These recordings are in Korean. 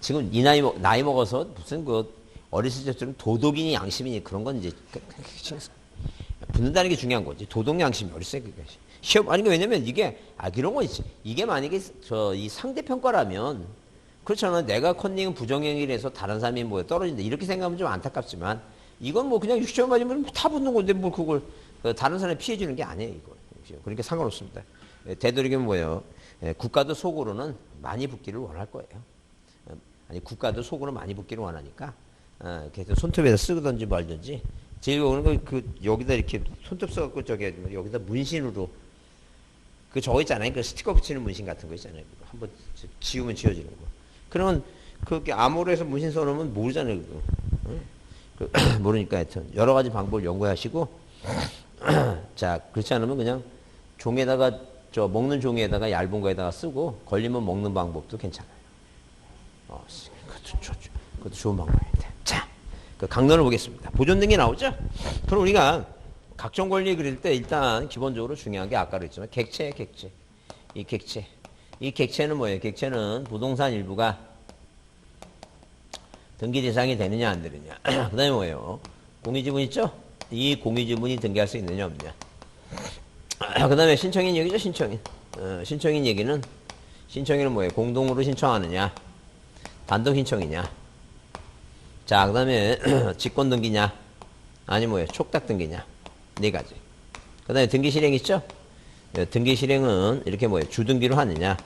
지금 이 나이 먹어서 무슨 그 어렸을 때처럼 도덕이니 양심이니 그런 건 이제 붙는다는 게 중요한 거지. 도덕 양심이 어렸을 때 시험 아니 왜냐면 이게 이런 거 있지. 이게 만약에 이 상대 평가라면 그렇잖아. 내가 컨닝은 부정행위를 해서 다른 사람이 뭐 떨어진다 이렇게 생각하면 좀 안타깝지만 이건 뭐 그냥 유시점 맞으면 다 붙는 건데 뭘 그걸 다른 사람이 피해 주는 게 아니에요 이거. 그러니까 상관없습니다. 되도록이면 뭐예요. 국가도 속으로는 많이 붙기를 원할 거예요. 아니 국가도 속으로 많이 붙기를 원하니까 그래서 손톱에다 쓰든지 말든지 제일 오는 거 그 여기다 이렇게 손톱 써갖고 저기 여기다 문신으로 그 저거 있잖아요. 그 스티커 붙이는 문신 같은 거 있잖아요. 그거 한번 지우면 지워지는 거. 그러면 그게 암호로해서 문신 써놓으면 모르잖아요. 그거. 그 모르니까 하여튼 여러 가지 방법을 연구하시고 자 그렇지 않으면 그냥 종에다가 저 먹는 종이에다가 얇은 거에다가 쓰고 걸리면 먹는 방법도 괜찮아요. 그것도 좋은 방법인데. 자, 그 강론을 보겠습니다. 보존 등기 나오죠? 그럼 우리가 각종 권리 그릴 때 일단 기본적으로 중요한 게 아까 그랬지만 객체예요, 객체. 이 객체. 이 객체는 뭐예요? 객체는 부동산 일부가 등기 대상이 되느냐 안 되느냐. 그 다음에 뭐예요? 공유지분 있죠? 이 공유지분이 등기할 수 있느냐 없느냐. 그 다음에 신청인 얘기죠, 신청인. 신청인은 뭐예요? 공동으로 신청하느냐, 단독 신청이냐. 자, 그 다음에 직권 등기냐, 아니 뭐예요? 촉탁 등기냐. 네 가지. 그 다음에 등기 실행 있죠? 등기 실행은 이렇게 뭐예요? 주등기로 하느냐,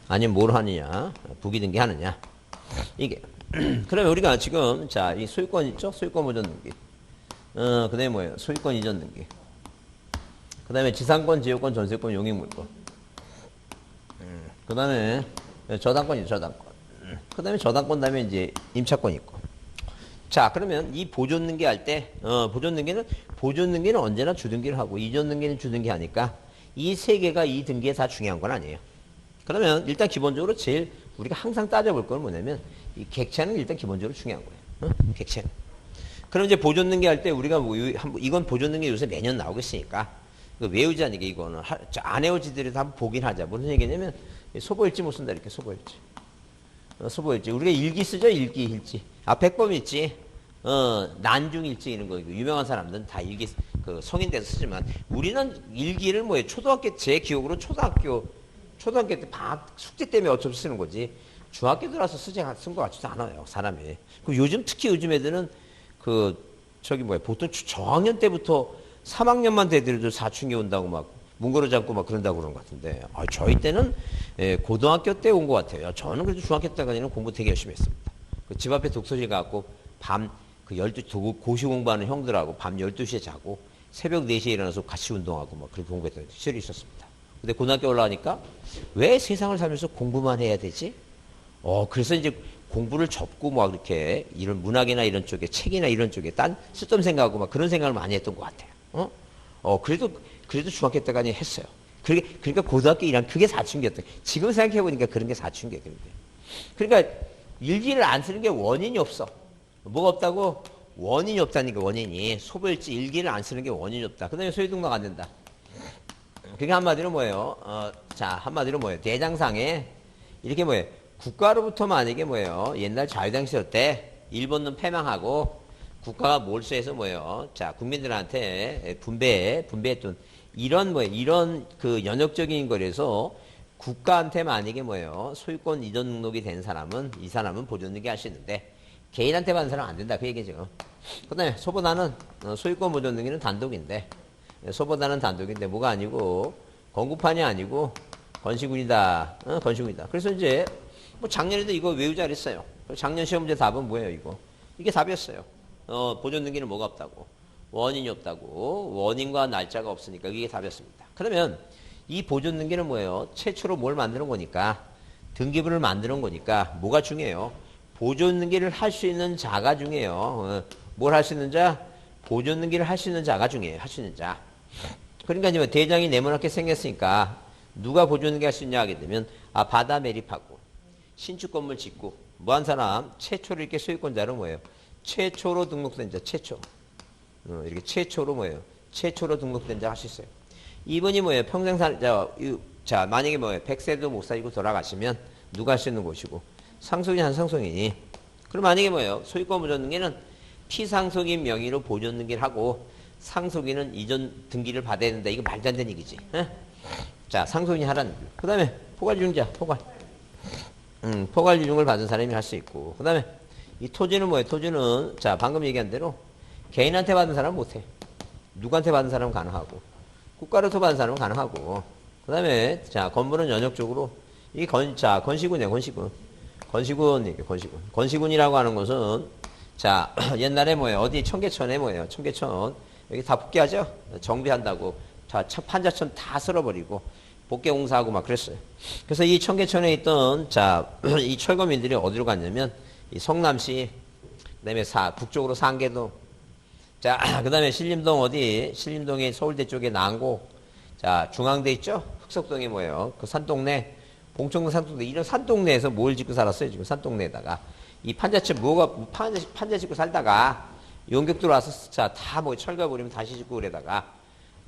아니면 뭘 하느냐, 부기 등기 하느냐. 이게. 그러면 우리가 지금, 자, 이 소유권 있죠? 소유권 보존 등기. 그 다음에 뭐예요? 소유권 이전 등기. 그 다음에 지상권, 지역권, 전세권, 용익물권. 그 다음에 저당권이죠, 저당권. 그 다음에 저당권 다음에 이제 임차권 있고. 자, 그러면 이 보존 등기 할 때, 보존 등기는 언제나 주등기를 하고, 이전 등기는 주등기 하니까, 이 세 개가 이 등기에 다 중요한 건 아니에요. 그러면 일단 기본적으로 제일 우리가 항상 따져볼 건 뭐냐면, 이 객체는 일단 기본적으로 중요한 거예요. 객체는. 그럼 이제 보존 등기 할 때 우리가 뭐, 이건 보존 등기 요새 매년 나오겠으니까, 외우자는 이게 이거는 안 외우지더라도 한번 보긴 하자. 무슨 얘기냐면, 소보일지 못 쓴다, 이렇게 소보일지. 소보일지. 우리가 일기 쓰죠, 일지. 백범일지, 난중일지 이런 거, 유명한 사람들은 다 일기, 그 성인 돼서 쓰지만, 우리는 일기를 뭐예요? 제 기억으로 초등학교 때 숙제 때문에 어쩔 수 쓰는 거지. 중학교 들어서 쓴 거 같지도 않아요, 사람이. 특히 요즘 애들은 보통 저학년 때부터 3학년만 되더라도 사춘기 온다고 막 문고리 잡고 막 그런다고 그런 것 같은데, 저희 때는 고등학교 때 온 것 같아요. 저는 그래도 중학교 때까지는 공부 되게 열심히 했습니다. 집 앞에 독서실 가고 밤 12시 고시 공부하는 형들하고 밤 12시에 자고 새벽 4시에 일어나서 같이 운동하고 막 그렇게 공부했던 시절이 있었습니다. 근데 고등학교 올라가니까 왜 세상을 살면서 공부만 해야 되지? 그래서 이제 공부를 접고 막 이렇게 이런 문학이나 이런 쪽에 책이나 이런 쪽에 딴 쓸데없는 생각하고 막 그런 생각을 많이 했던 것 같아요. 그래도 중학교 때까지 했어요. 그러니까 고등학교 1학년 그게 사춘기였다. 지금 생각해보니까 그런 게 사춘기예요. 그러니까 일기를 안 쓰는 게 원인이 없어. 뭐가 없다고? 원인이 없다니까, 원인이. 소보일지 일기를 안 쓰는 게 원인이 없다. 그 다음에 소유등록 안 된다. 그게 한마디로 뭐예요? 한마디로 뭐예요? 대장상에 이렇게 뭐예요? 국가로부터 만약에 뭐예요? 옛날 자유당 시절 때 일본은 패망하고 국가가 몰수해서 뭐예요? 자, 국민들한테 분배했던 이런 그 연역적인 거라서 국가한테 만약에 뭐예요? 소유권 이전 등록이 된 사람은 이 사람은 보존 등기 할 수 있는데 개인한테 받는 사람은 안 된다. 그 얘기죠. 그 다음에 소보다는 소유권 보존 등기는 단독인데 소보다는 단독인데 뭐가 아니고 건구판이 아니고 건시군이다. 건시군이다. 그래서 이제 뭐 작년에도 이거 외우자 그랬어요. 작년 시험 문제 답은 뭐예요, 이거? 이게 답이었어요. 보존 등기는 뭐가 없다고? 원인이 없다고. 원인과 날짜가 없으니까 이게 답이었습니다. 그러면 이 보존 등기는 뭐예요? 최초로 뭘 만드는 거니까? 등기부를 만드는 거니까 뭐가 중요해요? 보존 등기를 할 수 있는 자가 중요해요. 뭘 할 수 있는 자? 보존 등기를 할 수 있는 자가 중요해요. 할 수 있는 자. 그러니까 이제 대장이 네모나게 생겼으니까 누가 보존 등기 할 수 있냐 하게 되면 바다 매립하고 신축 건물 짓고 뭐 한 사람 최초로 이렇게 소유권자로 뭐예요? 최초로 등록된 자, 최초. 이렇게 최초로 뭐예요? 최초로 등록된 자 할 수 있어요. 이분이 뭐예요? 평생 만약에 뭐예요? 100세도 못 살고 돌아가시면 누가 할 수 있는 곳이고 상속인 한상속인이. 그럼 만약에 뭐예요? 소유권 보존 등기는 피상속인 명의로 보존 등기를 하고 상속인은 이전 등기를 받아야 된다. 이거 말도 안 되는 얘기지. 에? 자, 상속인이 하라는 거예요. 그 다음에 포괄유증자, 포괄. 포괄유증을 받은 사람이 할 수 있고. 그 다음에 이 토지는 뭐예요? 토지는 자, 방금 얘기한 대로 개인한테 받은 사람은 못해. 누구한테 받은 사람은 가능하고 국가로부터 받은 사람은 가능하고. 그 다음에 자, 건물은 연역적으로 이 건시군이에요. 건시군이라고 하는 것은 자, 옛날에 뭐예요? 어디 청계천에 뭐예요? 청계천 여기 다 복귀하죠? 정비한다고 자, 판자천 다 쓸어버리고 복개 공사하고 막 그랬어요. 그래서 이 청계천에 있던 자, 이 철거민들이 어디로 갔냐면 이 성남시, 그다음에 북쪽으로 상계동, 자, 그다음에 신림동 어디? 신림동이 서울대 쪽에 난고, 자, 중앙대 있죠? 흑석동이 뭐예요? 그 산동네, 봉천동 산동네, 이런 산동네에서 뭘 짓고 살았어요? 지금 산동네에다가 이 판자집 판자 짓고 살다가 용격 들어와서 자, 다 뭐 철거버리면 다시 짓고 그러다가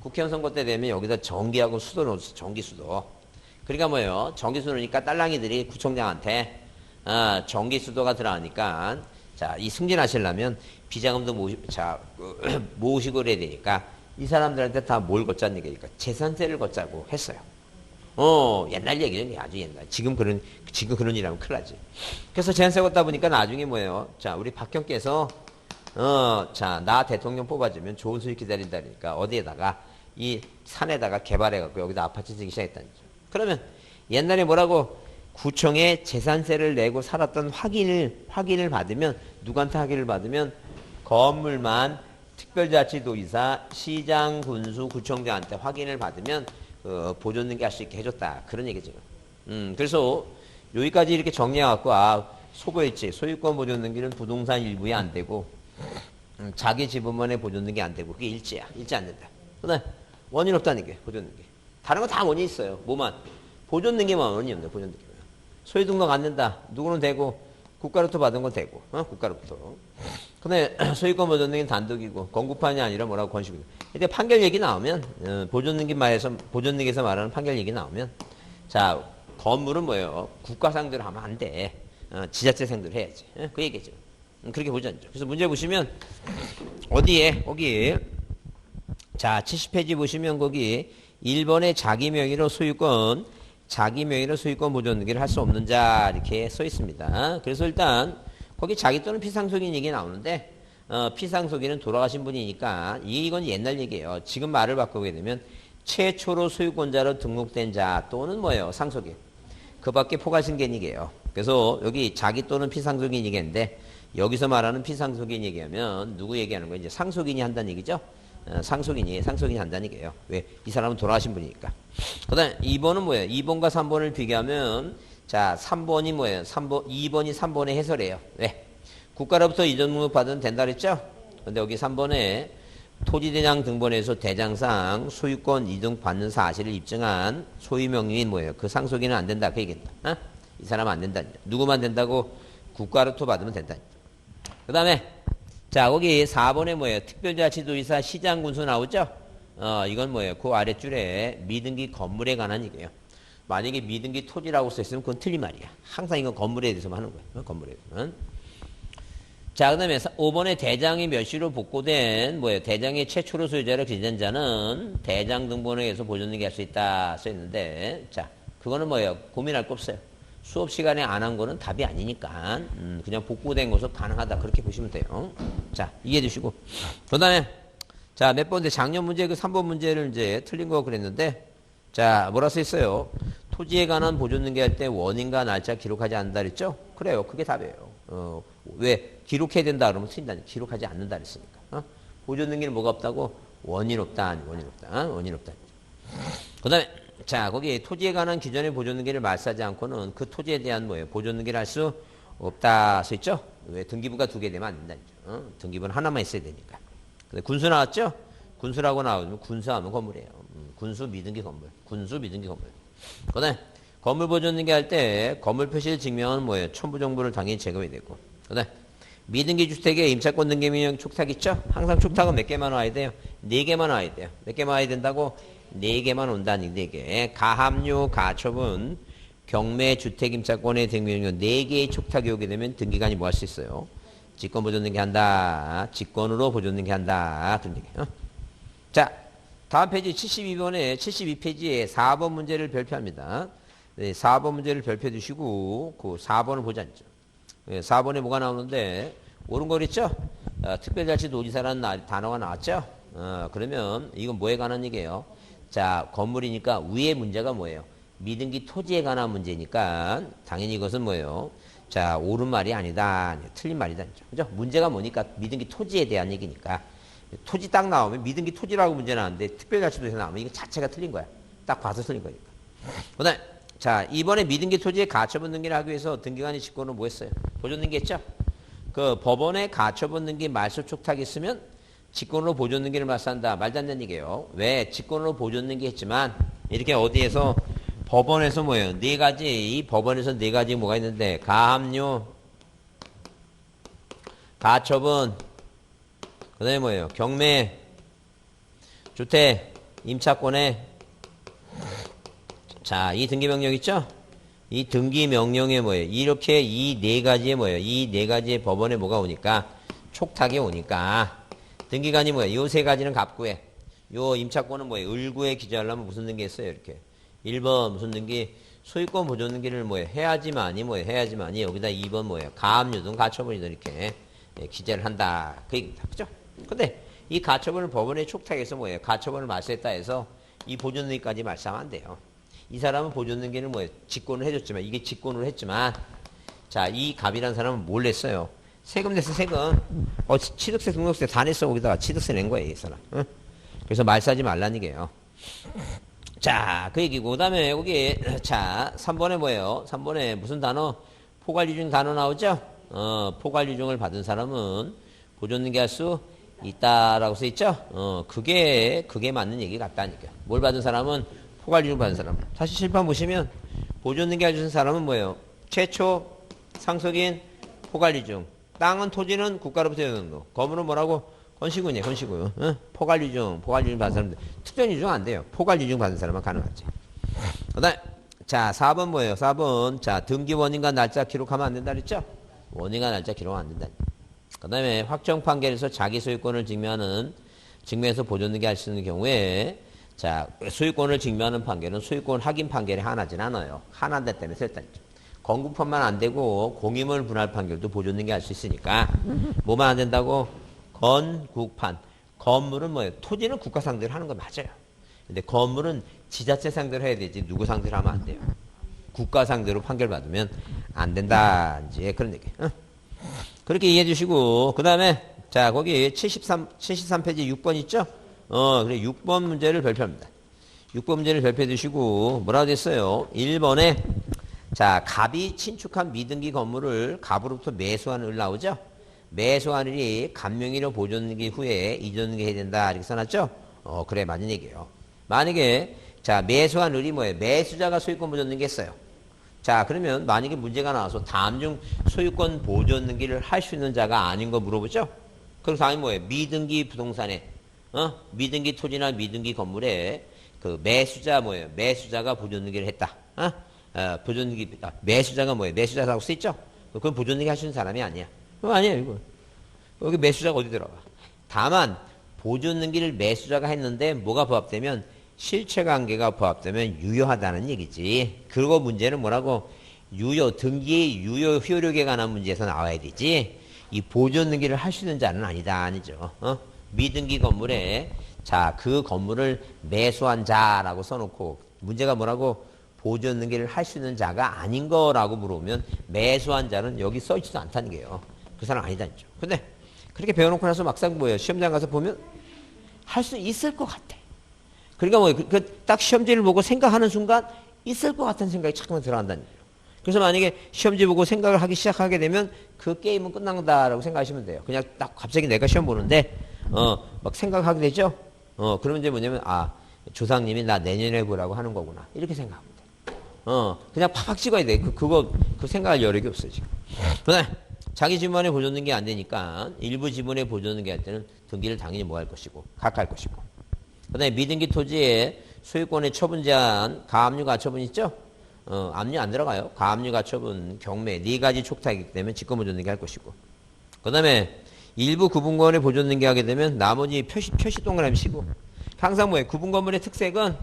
국회의원 선거 때 되면 여기다 전기하고 수도 넣었어. 전기수도. 그러니까 뭐예요? 전기수도니까 딸랑이들이 구청장한테 전기수도가 들어가니까 자, 이 승진하시려면 비자금도 모으시고 그래야 되니까 이 사람들한테 다 뭘 걷자는 얘기니까 재산세를 걷자고 했어요. 옛날 얘기는 아주 옛날. 지금 그런 일하면 큰일 나지. 그래서 재산세 걷다 보니까 나중에 뭐예요? 자, 우리 박형께서 자, 나 대통령 뽑아주면 좋은 수익 기다린다니까 어디에다가 이 산에다가 개발해갖고 여기다 아파트 짓기 시작했다는 거죠. 그러면 옛날에 뭐라고 구청에 재산세를 내고 살았던 확인을 받으면 누구한테 확인을 받으면 건물만 특별자치도지사, 시장, 군수, 구청장한테 확인을 받으면 보존등기 할 수 있게 해줬다. 그런 얘기죠. 그래서 여기까지 이렇게 정리해갖고 소보했지. 소유권 보존등기는 부동산 일부에 안 되고 자기 지분만의 보존등기 안 되고 그게 일지 안 된다. 그다음 원인 없다는 게 보존등기. 다른 거 다 원인 있어요. 뭐만 보존등기만 원인이 없네. 보존등기만. 소유등록 안 된다. 누구는 되고 국가로부터 받은 건 되고 국가로부터. 근데 소유권 보존등기는 단독이고 건국판이 아니라 뭐라고 건식이고. 근데 판결 얘기 나오면 보존등기에서 말하는 판결 얘기 나오면 자, 건물은 뭐예요? 국가 상대로 하면 안 돼. 지자체 상대로 해야지. 그 얘기죠. 그렇게 보지 않죠. 그래서 문제 보시면 어디에 거기 자, 70페이지 보시면 거기 1번에 자기 명의로 소유권 보존등기를 할 수 없는 자 이렇게 써 있습니다. 그래서 일단 거기 자기 또는 피상속인 얘기 나오는데 피상속인은 돌아가신 분이니까 이건 옛날 얘기예요. 지금 말을 바꾸게 되면 최초로 소유권자로 등록된 자 또는 뭐예요? 상속인. 그 밖에 포괄승계인이게요. 그래서 여기 자기 또는 피상속인 얘기인데 여기서 말하는 피상속인 얘기하면 누구 얘기하는 거예요? 이제 상속인이 한다는 얘기죠. 상속인이 한다는 얘기예요. 왜? 이 사람은 돌아가신 분이니까. 그 다음에 2번은 뭐예요? 2번과 3번을 비교하면 자, 3번이 뭐예요? 2번이 3번의 해설이에요. 왜? 국가로부터 이전 등록 받으면 된다 그랬죠? 근데 여기 3번에 토지대장 등본에서 대장상 소유권 이동 받는 사실을 입증한 소유명의인 뭐예요? 그 상속인은 안 된다. 그 얘기입니다. 이 사람은 안 된다. 누구만 된다고? 국가로부터 받으면 된다. 그 다음에 자, 거기 4번에 뭐예요? 특별자치도지사 시장군수 나오죠? 이건 뭐예요? 그 아랫줄에 미등기 건물에 관한 얘기예요. 만약에 미등기 토지라고 써있으면 그건 틀린 말이야. 항상 이건 건물에 대해서만 하는 거예요. 건물에 대해서만. 자, 그 다음에 5번에 대장이 몇 시로 복구된 뭐예요? 대장의 최초로 소유자를 기재한 자는 대장 등본에 의해서 보존등기 할 수 있다 써있는데 자, 그거는 뭐예요? 고민할 거 없어요. 수업 시간에 안 한 거는 답이 아니니까 그냥 복구된 것은 가능하다 그렇게 보시면 돼요. 자, 이해해 주시고 그 다음에 자, 몇 번째 작년 문제 그 3번 문제를 이제 틀린 거 그랬는데 자, 뭐라 써 있어요? 토지에 관한 보존등기 할 때 원인과 날짜 기록하지 않는다 그랬죠? 그래요. 그게 답이에요. 왜 기록해야 된다 그러면 틀린다니 기록하지 않는다 그랬으니까. 보존등기는 뭐가 없다고? 원인 없다. 원인 없다. 그 다음에 자, 거기 토지에 관한 기존의 보존등기를 말소하지 않고는 그 토지에 대한 뭐예요? 보존등기를 할 수 없다 써 있죠? 왜 등기부가 2개 되면 안 된다니까. 등기부는 하나만 있어야 되니까. 근데 군수 나왔죠? 군수라고 나오면 군수하면 건물이에요. 군수 미등기 건물. 그 다음에 건물 보존등기 할 때 건물 표시를 증명하는 뭐예요? 첨부 정보를 당연히 제공해야 되고. 그 다음에 미등기 주택에 임차권 등기 명령 촉탁 있죠? 항상 촉탁은 몇 개만 와야 돼요? 4개만 와야 돼요. 몇 개만 와야 된다고? 4개만 온다니 4개. 가압류, 가처분, 경매, 주택, 임차권의 등기명령 4개의 촉탁이 오게 되면 등기관이 뭐 할 수 있어요? 직권 보존 등기한다. 직권으로 보존 등기한다. 등기. 자, 다음 페이지 72번에 72페이지에 4번 문제를 별표합니다. 네, 4번 문제를 별표해 두시고 그 4번을 보지 않죠. 네, 4번에 뭐가 나오는데 옳은 거 그랬죠? 특별자치 노지사라는 단어가 나왔죠? 그러면 이건 뭐에 관한 얘기예요? 자, 건물이니까 위에 문제가 뭐예요? 미등기 토지에 관한 문제니까 당연히 이것은 뭐예요? 자, 옳은 말이 아니다. 틀린 말이다. 그죠? 문제가 뭐니까 미등기 토지에 대한 얘기니까. 토지 딱 나오면 미등기 토지라고 문제 나왔는데 특별자치도에서 나오면 이거 자체가 틀린 거야. 딱 봐서 틀린 거니까. 그 다음에 자, 이번에 미등기 토지에 가처분 등기를 하기 위해서 등기관이 직권으로 뭐 했어요? 보존 등기 했죠? 그 법원에 가처분 등기 말소 촉탁이 있으면 직권으로 보존 등기를 말소한다. 말도 안 되는 얘기예요. 왜? 직권으로 보존 등기 했지만 이렇게 어디에서 법원에서 뭐예요? 네 가지, 이 법원에서 네 가지 뭐가 있는데 가압류, 가처분, 그 다음에 뭐예요? 경매, 주택, 임차권에 자, 이 등기명령 있죠? 이 등기명령에 뭐예요? 이렇게 이 네 가지에 뭐예요? 이 네 가지의 법원에 뭐가 오니까 촉탁이 오니까 등기관이 뭐예요? 요 세 가지는 갑구에 요 임차권은 뭐예요? 을구에 기재하려면 무슨 등기 했어요? 이렇게 1번 무슨 등기? 소유권 보존 등기를 뭐예요? 해야지만이 뭐예요? 해야지만이 여기다 2번 뭐예요? 가압류등 가처분이든 이렇게 기재를 한다. 그 얘기입니다. 그죠? 근데 이 가처분을 법원에 촉탁해서 뭐예요? 가처분을 말소했다 해서 이 보존 등기까지 말소하면 안 돼요. 이 사람은 보존 등기는 뭐예요? 직권을 해줬지만 이게 직권으로 했지만 자, 이 갑이라는 사람은 뭘 냈어요? 세금 냈어, 세금. 취득세, 등록세 다 냈어. 거기다가 취득세 낸 거예요, 이 사람. 응? 그래서 말소하지 말라는 얘기예요. 자, 그 얘기고. 그 다음에 여기, 자, 3번에 뭐예요? 3번에 무슨 단어? 포괄유증 단어 나오죠? 포괄유증을 받은 사람은 보존 등기할 수 있다라고 써 있죠? 그게 맞는 얘기 같다니까. 뭘 받은 사람은 포괄유증 받은 사람. 사실 실판 보시면 보존 등기 해주신 사람은 뭐예요? 최초 상속인 포괄유증. 땅은 토지는 국가로부터 여는 거. 건물은 뭐라고? 건시군이에요. 건시군. 포괄유증 받은 사람들. 특전유증 안 돼요. 포괄유증 받은 사람은 가능하지. 그 다음에 자, 4번 뭐예요? 4번 자, 등기 원인과 날짜 기록하면 안 된다 그랬죠? 원인과 날짜 기록하면 안 된다. 그 다음에 확정 판결에서 자기 소유권을 증명해서 보존 등기 할 수 있는 경우에 자, 소유권을 증명하는 판결은 소유권 확인 판결이 하나진 않아요. 하나인데 때문에 됐다니까. 건국판만 안 되고 공임을 분할 판결도 보존 등기 할 수 있으니까 뭐만 안 된다고? 건국판. 건물은 뭐예요? 토지는 국가 상대로 하는 거 맞아요. 근데 건물은 지자체 상대로 해야 되지 누구 상대로 하면 안 돼요. 국가 상대로 판결 받으면 안 된다. 이제 그런 얘기. 그렇게 이해해 주시고 그 다음에 자, 거기 73페이지 6번 있죠? 그래 6번 문제를 별표합니다. 6번 문제를 별표해 주시고 뭐라고 됐어요? 1번에 자, 갑이 신축한 미등기 건물을 갑으로부터 매수한 을 나오죠? 매수한 을이 갑명의로 보존 등기 후에 이전 등기 해야 된다. 이렇게 써놨죠? 그래, 맞는 얘기예요. 만약에 자, 매수한 을이 뭐예요? 매수자가 소유권 보존 등기 했어요. 자, 그러면 만약에 문제가 나와서 다음 중 소유권 보존 등기를 할 수 있는 자가 아닌 거 물어보죠? 그럼 다음이 뭐예요? 미등기 부동산에 미등기 토지나 미등기 건물에 그 매수자 뭐예요? 매수자가 보존 등기를 했다. 보존 등기 매수자가 뭐예요? 매수자라고 써 있죠? 그건 보존 등기 하시는 사람이 아니야. 그거 아니에요, 이거. 여기 매수자가 어디 들어가? 다만 보존 등기를 매수자가 했는데 뭐가 부합되면 실체관계가 부합되면 유효하다는 얘기지. 그리고 문제는 뭐라고? 유효 등기의 유효 효력에 관한 문제에서 나와야 되지. 이 보존 등기를 할 수 있는 자는 아니다, 아니죠. 미등기 건물에 자, 그 건물을 매수한 자라고 써놓고 문제가 뭐라고? 보존 등기를 할 수 있는 자가 아닌 거라고 물어보면 매수한 자는 여기 써있지도 않다는 게요. 그 사람 아니다죠. 근데 그렇게 배워놓고 나서 막상 뭐예요? 시험장 가서 보면 할 수 있을 것 같아. 그러니까 뭐 딱 시험지를 보고 생각하는 순간 있을 것 같은 생각이 자꾸만 들어간다는 거예요. 그래서 만약에 시험지 보고 생각을 하기 시작하게 되면 그 게임은 끝난다라고 생각하시면 돼요. 그냥 딱 갑자기 내가 시험 보는데 막 생각하게 되죠. 그러면 이제 뭐냐면 조상님이 나 내년에 보라고 하는 거구나 이렇게 생각하면 돼. 그냥 팍팍 찍어야 돼. 그 생각할 여력이 없어요 지금. 그다음에 자기 지분에 보존 등기 안 되니까 일부 지분에 보존 등기 할 때는 등기를 당연히 뭐 할 것이고 각할 것이고. 그다음에 미등기 토지에 소유권의 처분 제한 가압류 가처분 있죠? 압류 안 들어가요. 가압류, 가처분, 경매 네 가지 촉탁이기 때문에 직권 보존등기 할 것이고. 그 다음에 일부 구분건에 보존등기 하게 되면 나머지 표시 동그라미 치고. 항상 뭐예요? 구분 건물의 특색은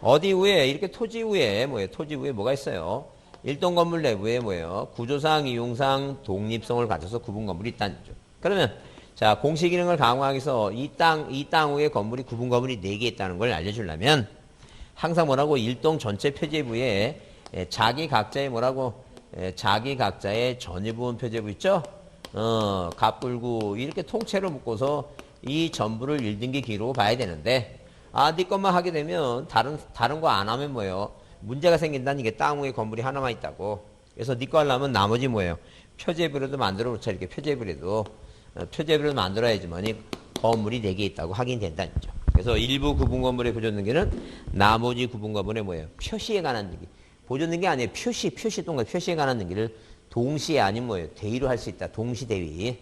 어디 위에 이렇게 토지 위에 뭐예요? 토지 위에 뭐가 있어요? 일동 건물 내부에 뭐예요? 구조상, 이용상, 독립성을 가져서 구분 건물이 있다는 거죠. 그러면 자 공시 기능을 강화하기 위해서 이 땅 위에 건물이 구분 건물이 4개 있다는 걸 알려주려면 항상 뭐라고 일동 전체 표제부에 자기 각자의 뭐라고 자기 각자의 전유부분 표제부 있죠? 갑불구 이렇게 통째로 묶어서 이 전부를 1등기 기록으로 봐야 되는데 네 것만 하게 되면 다른 거 안 하면 뭐예요? 문제가 생긴다는 게 땅 위에 건물이 하나만 있다고. 그래서 네 거 하려면 나머지 뭐예요? 표제부라도 만들어 놓자. 이렇게 표제부라도 만들어야지만이 건물이 4개 있다고 확인된다는 거죠. 그래서 일부 구분 건물의 보존등기는 나머지 구분 건물의 뭐예요? 표시에 관한 등기. 보존등기 아니에요. 표시 동그라미 표시에 관한 등기를 동시에 아니면 뭐예요? 대위로 할 수 있다. 동시 대위.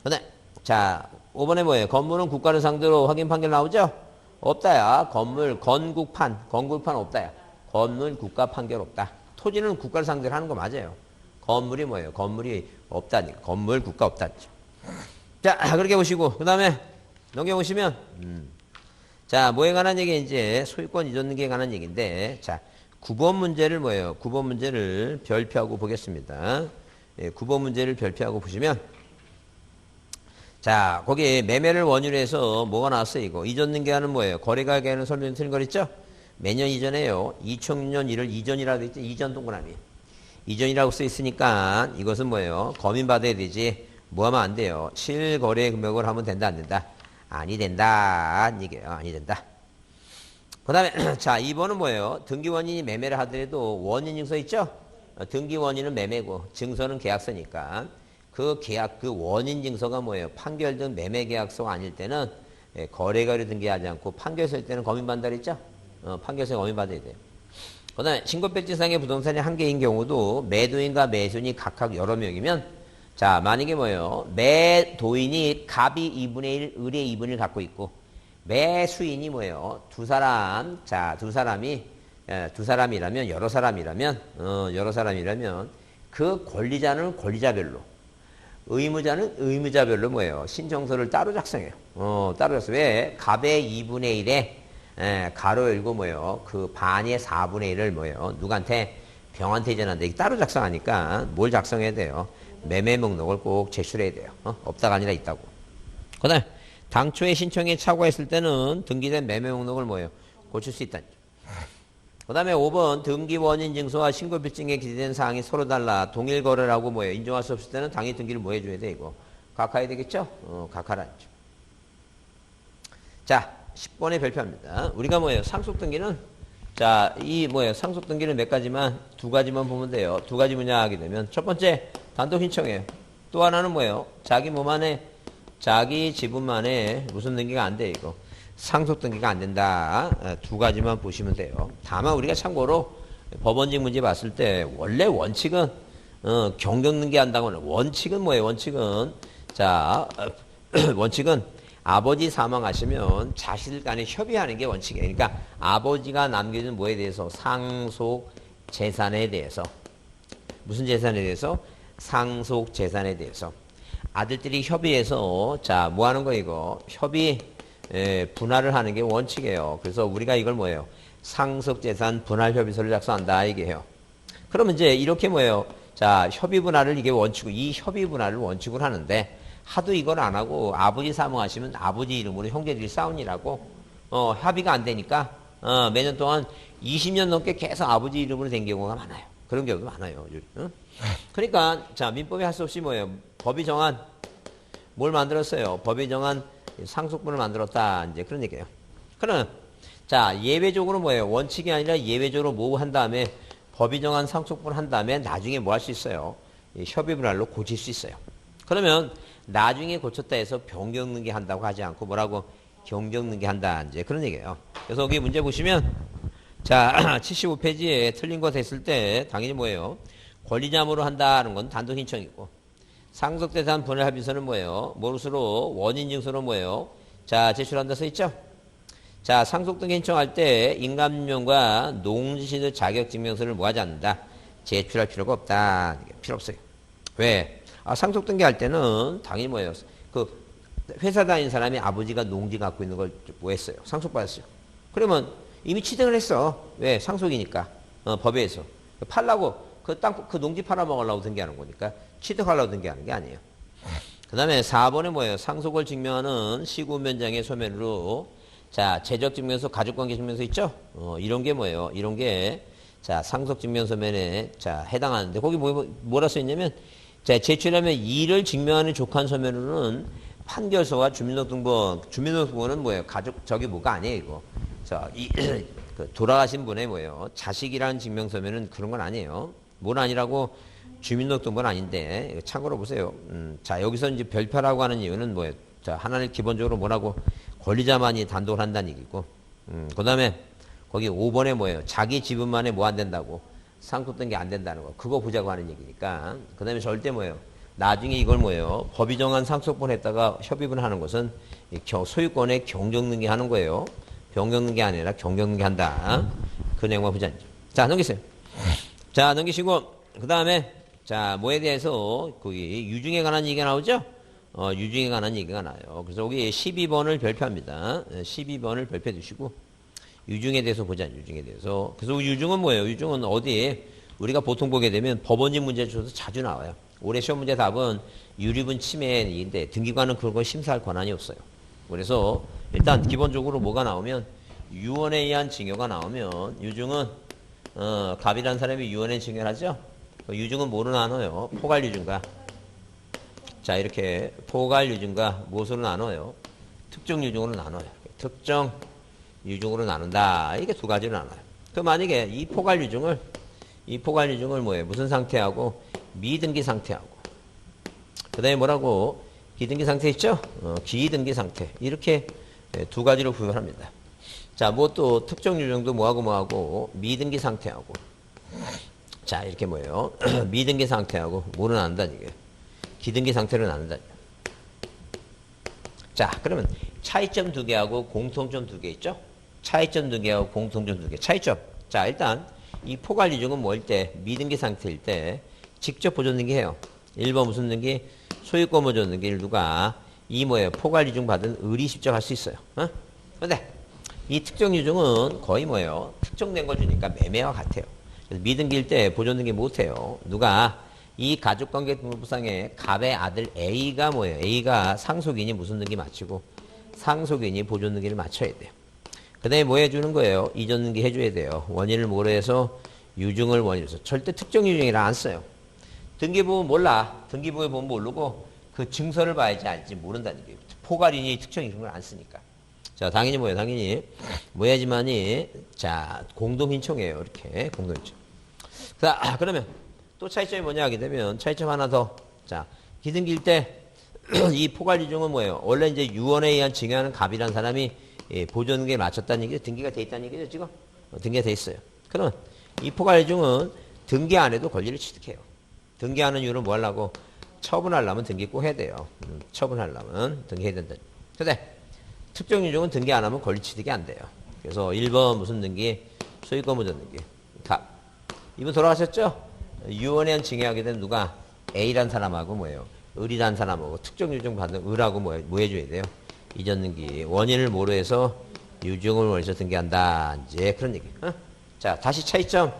그다음에 자 5번에 뭐예요? 건물은 국가를 상대로 확인 판결 나오죠? 없다야. 건국판 없다야. 건물 국가 판결 없다. 토지는 국가를 상대로 하는 거 맞아요. 건물이 뭐예요? 건물이 없다니까. 건물 국가 없다죠. 자 그렇게 보시고 그 다음에 넘겨보시면 자 뭐에 관한 얘기 이제 소유권 이전 등기에 관한 얘기인데 자 9번 문제를 뭐예요? 9번 문제를 별표하고 보겠습니다. 9번 문제를 별표하고 보시면 자 거기 매매를 원유로 해서 뭐가 나왔어요? 이거 이전 등기하는 뭐예요? 거래가격에는 설명이 틀린 거 있죠? 매년 이전에요. 2006년 1월 이전이라고 돼 있죠? 이전 동그라미. 이전이라고 써 있으니까 이것은 뭐예요? 검인받아야 되지. 뭐 하면 안 돼요? 실거래 금액을 하면 된다 안 된다? 아니 된다. 이게요. 아니 된다. 그 다음에 자 2번은 뭐예요? 등기 원인이 매매를 하더라도 원인 증서 있죠? 등기 원인은 매매고 증서는 계약서니까 그 원인 증서가 뭐예요? 판결 등 매매 계약서가 아닐 때는 거래가로 등기하지 않고 판결서일 때는 검인받는다 그랬죠? 판결서에 검인받아야 돼요. 그 다음에 신고백지상의 부동산이 한 개인 경우도 매도인과 매수인이 각각 여러 명이면 자 만약에 뭐예요? 매도인이 갑이 2분의 1, 을의 2분의 1 갖고 있고 매수인이 뭐예요? 두 사람이라면 여러 사람이라면 그 권리자는 권리자별로 의무자는 의무자별로 뭐예요? 신청서를 따로 작성해요. 따로 작성. 왜? 갑의 2분의 1에 가로 열고 뭐예요? 그 반의 4분의 1을 뭐예요? 누구한테? 병한테 이전한다. 이게 따로 작성하니까 뭘 작성해야 돼요? 매매 목록을 꼭 제출해야 돼요. 없다가 아니라 있다고. 그 다음에 당초에 신청에 착오했을 때는 등기된 매매 목록을 뭐예요? 고칠 수 있다. 그 다음에 5번 등기 원인 증서와 신고 필증에 기재된 사항이 서로 달라 동일 거래라고 뭐예요? 인정할 수 없을 때는 당일 등기를 뭐 해줘야 돼 이거? 각하해야 되겠죠? 각하라죠. 자 10번의 별표입니다. 우리가 뭐예요? 상속 등기는 자 이 뭐예요? 상속 등기는 몇 가지만 2가지만 보면 돼요. 2가지 분야 하게 되면 첫 번째 단독 신청이에요. 또 하나는 뭐예요? 자기 몸 안에 자기 지분만에 무슨 등기가 안 돼 이거 상속 등기가 안 된다. 2가지만 보시면 돼요. 다만 우리가 참고로 법원직 문제 봤을 때 원래 원칙은 경정 등기 한다고는 원칙은 뭐예요? 원칙은 자 원칙은 아버지 사망하시면 자식들 간에 협의하는 게 원칙이에요. 그러니까 아버지가 남겨준 뭐에 대해서 상속 재산에 대해서 무슨 재산에 대해서 상속 재산에 대해서 아들들이 협의해서 자 뭐 하는 거 이거 협의 분할을 하는 게 원칙이에요. 그래서 우리가 이걸 뭐예요? 상속재산 분할협의서를 작성한다 이게요. 그러면 이제 이렇게 뭐예요? 자 협의 분할을 이게 원칙으로 이 협의 분할을 원칙으로 하는데 하도 이걸 안 하고 아버지 사망하시면 아버지 이름으로 형제들이 싸우니라고 협의가 안 되니까 몇 년 동안 20년 넘게 계속 아버지 이름으로 된 경우가 많아요. 그런 경우도 많아요. 그러니까 자 민법이 할 수 없이 뭐예요? 법이 정한 뭘 만들었어요? 법이 정한 상속분을 만들었다. 이제 그런 얘기예요. 그러면 자 예외적으로 뭐예요? 원칙이 아니라 예외적으로 뭐 한 다음에 법이 정한 상속분을 한 다음에 나중에 뭐 할 수 있어요? 협의분할로 고칠 수 있어요. 그러면 나중에 고쳤다 해서 변경능기 한다고 하지 않고 뭐라고 경정능기 한다. 이제 그런 얘기예요. 그래서 여기 문제 보시면 자 75페이지에 틀린 거 됐을 때 당연히 뭐예요? 권리자모로 한다는 건 단독 신청이고 상속재산 분할합의서는 뭐예요? 무엇으로 원인 증서로 뭐예요? 자 제출한다 써 있죠? 자, 상속등기 신청할 때 인감증명과 농지시설 자격증명서를 뭐 하지 않는다? 제출할 필요가 없다. 필요 없어요. 왜? 상속등기 할 때는 당연히 뭐예요? 그 회사 다니는 사람이 아버지가 농지 갖고 있는 걸 뭐 했어요? 상속받았어요. 그러면 이미 취득을 했어. 왜? 상속이니까. 법에서. 팔라고, 그 땅, 그 농지 팔아먹으려고 등기하는 거니까 취득하려고 등기하는 게 아니에요. 그 다음에 4번에 뭐예요? 상속을 증명하는 시구면장의 소면으로 자, 재적증명서, 가족관계증명서 있죠? 이런 게 뭐예요? 이런 게 자, 상속증명서면에 자, 해당하는데 거기 뭐라 써있냐면 자, 제출하면 이를 증명하는 족한 서면으로는 판결서와 주민등록번호는 뭐예요? 가족, 저기 뭐가 아니에요, 이거. 자, 그 돌아가신 분의 뭐예요? 자식이라는 증명서면은 그런 건 아니에요. 뭘 아니라고 주민등록번호는 아닌데, 참고로 보세요. 자, 여기서 이제 별표라고 하는 이유는 뭐예요? 자, 하나를 기본적으로 뭐라고 권리자만이 단독을 한다는 얘기고, 그 다음에 거기 5번에 뭐예요? 자기 지분만에 뭐 안 된다고? 상속등기 안 된다는 거. 그거 보자고 하는 얘기니까. 그 다음에 절대 뭐예요? 나중에 이걸 뭐예요? 법이 정한 상속분 했다가 협의분 하는 것은 소유권의 경정등기 하는 거예요. 변경등기 아니라 경정등기 한다. 그 내용만 보자. 자, 넘기세요. 자, 넘기시고, 그 다음에, 자, 뭐에 대해서, 거기, 유증에 관한 얘기가 나오죠? 유증에 관한 얘기가 나요. 그래서 여기 12번을 별표합니다. 12번을 별표해 두시고, 유증에 대해서 보자, 유증에 대해서. 그래서 유증은 뭐예요? 유증은 어디에, 우리가 보통 보게 되면 법원직 문제 중에서 자주 나와요. 올해 시험 문제 답은 유리분 침해인데, 등기관은 그런 걸 심사할 권한이 없어요. 그래서, 일단, 기본적으로 뭐가 나오면, 유언에 의한 징여가 나오면, 유증은, 갑이라는 사람이 유언에 징여를 하죠? 유증은 뭐로 나눠요? 포괄유증과. 자, 이렇게 포괄유증과 무엇으로 나눠요? 특정유증으로 나눠요. 특정 유증으로 나눈다. 이게 두 가지로 나눠요. 그 만약에 이 포괄유증을 뭐예요? 무슨 상태하고? 미등기 상태하고. 그 다음에 뭐라고? 기등기 상태 있죠? 기등기 상태. 이렇게 두 가지로 구분합니다. 자, 뭐 또 특정 유증도 뭐하고 미등기 상태하고. 자, 이렇게 뭐예요? 미등기 상태하고 뭐로 나눈다 이게. 기등기 상태로 나눈다. 자, 그러면 차이점 두 개하고 공통점 두 개 있죠? 차이점 두 개하고 공통점 두 개. 차이점. 자, 일단 이 포괄 유증은 뭐일 때? 미등기 상태일 때 직접 보존 등기해요. 1번 무슨 등기? 소유권 보존 등기를 누가 이 뭐예요? 포괄 유증 받은 을이 직접 할 수 있어요. 그런데 이 특정 유증은 거의 뭐예요? 특정된 걸 주니까 매매와 같아요. 그래서 미등기일 때 보존 등기 못해요. 누가? 이 가족관계 등록부상에 갑의 아들 A가 뭐예요? A가 상속인이 무슨 등기 마치고 상속인이 보존 등기를 맞춰야 돼요. 그 다음에 뭐 해주는 거예요? 이전 등기 해줘야 돼요. 원인을 뭐로 해서 유증을 원인으로 해서 절대 특정 유증이라 안 써요. 등기부 몰라. 등기부에 보면 모르고 그 증서를 봐야지 알지 모른다는 얘기예요. 포괄인이 특정 이런 걸 안 쓰니까. 자, 당연히 뭐예요? 당연히 뭐 해야지만이 자 공동신청이에요. 이렇게 공동신청. 자, 그러면 또 차이점이 뭐냐 하게 되면 차이점 하나 더. 자, 기등기일 때 이 포괄유증은 뭐예요? 원래 이제 유언에 의한 증여하는 갑이라는 사람이 보존등기에 맞췄다는 얘기죠. 등기가 돼 있다는 얘기죠, 지금. 등기가 돼 있어요. 그러면 이 포괄유증은 등기 안 해도 권리를 취득해요. 등기하는 이유는 뭐 하려고? 처분하려면 등기 꼭 해야 돼요. 처분하려면 등기해야 된다. 근데 특정유증은 등기 안 하면 권리 취득이 안 돼요. 그래서 1번 무슨 등기? 소유권 보존 등기. 갑. 이분 돌아가셨죠? 유언에 의한 증여하게 된 누가? A란 사람하고 뭐예요? 을이란 사람하고 특정유증 받은 을하고 뭐 해줘야 돼요? 이전 등기. 원인을 뭐로 해서 유증을 원해서 등기한다. 이제 그런 얘기. 자, 다시 차이점.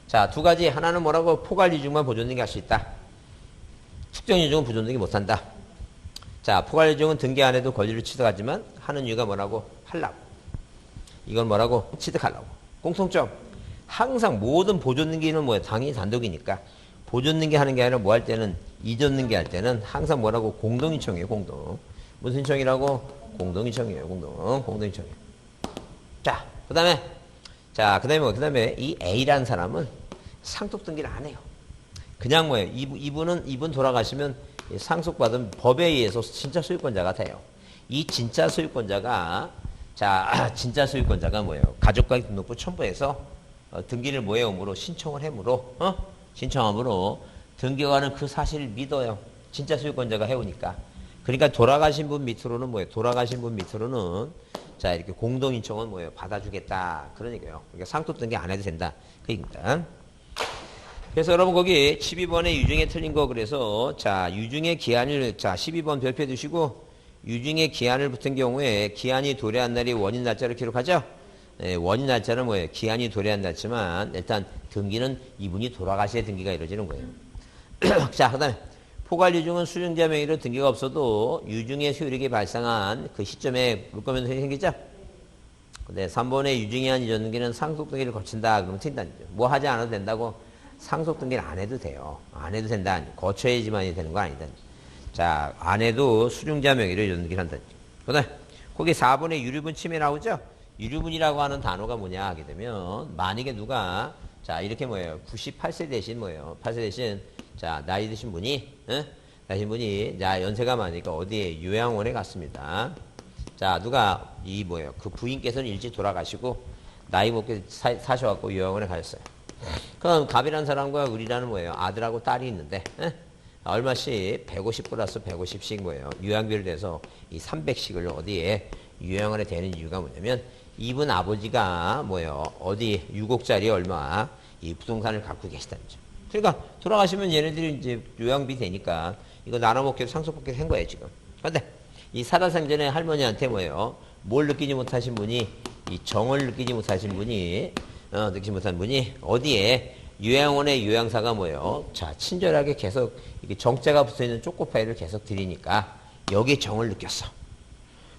자, 두 가지. 하나는 뭐라고? 포괄유증만 보존등기 할 수 있다. 특정유증은 보존등기 못한다. 자, 포괄유증은 등기 안 해도 권리를 취득하지만 하는 이유가 뭐라고? 하려고. 이건 뭐라고? 취득하려고. 공통점. 항상 모든 보존등기는 뭐야? 당연히 단독이니까. 보존등기 하는 게 아니라 뭐 할 때는 이전등기 할 때는 항상 뭐라고? 공동신청이에요. 공동. 무슨 신청이라고? 공동신청이에요. 공동신청이에요. 자, 그 다음에 뭐? 그 다음에 이 A라는 사람은 상속등기를 안 해요. 그냥 뭐예요? 이분 돌아가시면 상속받은 법에 의해서 진짜 소유권자가 돼요. 이 진짜 소유권자가 진짜 소유권자가 뭐예요? 가족관계 등록부 첨부해서 등기를 뭐 해옴으로 신청을 해므로 신청함으로 등기관은 그 사실을 믿어요. 진짜 소유권자가 해오니까. 그러니까 돌아가신 분 밑으로는 뭐예요? 돌아가신 분 밑으로는 자, 이렇게 공동인청은 뭐예요? 받아주겠다. 그런 얘기예요. 그러니까 상속등기 안 해도 된다. 그 얘기입니다. 그래서 여러분 거기 12번에 유증에 틀린 거 그래서 자, 유증의 기한을 자, 12번 별표해 두시고 유증의 기한을 붙은 경우에 기한이 도래한 날이 원인 날짜를 기록하죠? 네, 원인 날짜는 뭐예요? 기한이 도래한 날짜지만 일단 등기는 이분이 돌아가셔야 등기가 이루어지는 거예요. 자, 그 다음에 포괄유증은 수증자 명의로 등기가 없어도 유증의 효력이 발생한 그 시점에 물권면허이 생기죠? 근데 3번의 유증이 한 이전 등기는 상속 등기를 거친다. 그러면 튄다는 거죠. 뭐 하지 않아도 된다고 상속 등기를 안 해도 돼요. 안 해도 된다. 거쳐야지만 되는 거 아니다. 자, 안 해도 수증자 명의로 이전 등기를 한다. 그 다음에 거기 4번에 유류분 침해 나오죠? 유류분이라고 하는 단어가 뭐냐 하게 되면 만약에 누가 자, 이렇게 뭐예요? 98세 대신 뭐예요? 8세 대신 자, 나이 드신 분이 나이 드신 분이 자, 연세가 많으니까 어디에 요양원에 갔습니다. 자, 누가 이 뭐예요? 그 부인께서는 일찍 돌아가시고 나이 먹게 사셔갖고 요양원에 가셨어요. 그럼 갑이라는 사람과 을이라는 뭐예요? 아들하고 딸이 있는데 얼마씩 150 플러스 150씩 뭐예요? 요양비를 내서 이 300씩을 어디에 요양원에 대는 이유가 뭐냐면 이분 아버지가 뭐예요? 어디 6억짜리 얼마 이 부동산을 갖고 계시다는 거죠. 그러니까 돌아가시면 얘네들이 이제 요양비 되니까 이거 나눠먹기로 상속받기로 한 거예요 지금. 그런데 이 살아생전에 할머니한테 뭐예요? 뭘 느끼지 못하신 분이 이 정을 느끼지 못하신 분이 느끼지 못한 분이 어디에 요양원의 요양사가 뭐예요? 자, 친절하게 계속 이게 정자가 붙어있는 초코파이를 계속 드리니까 여기에 정을 느꼈어.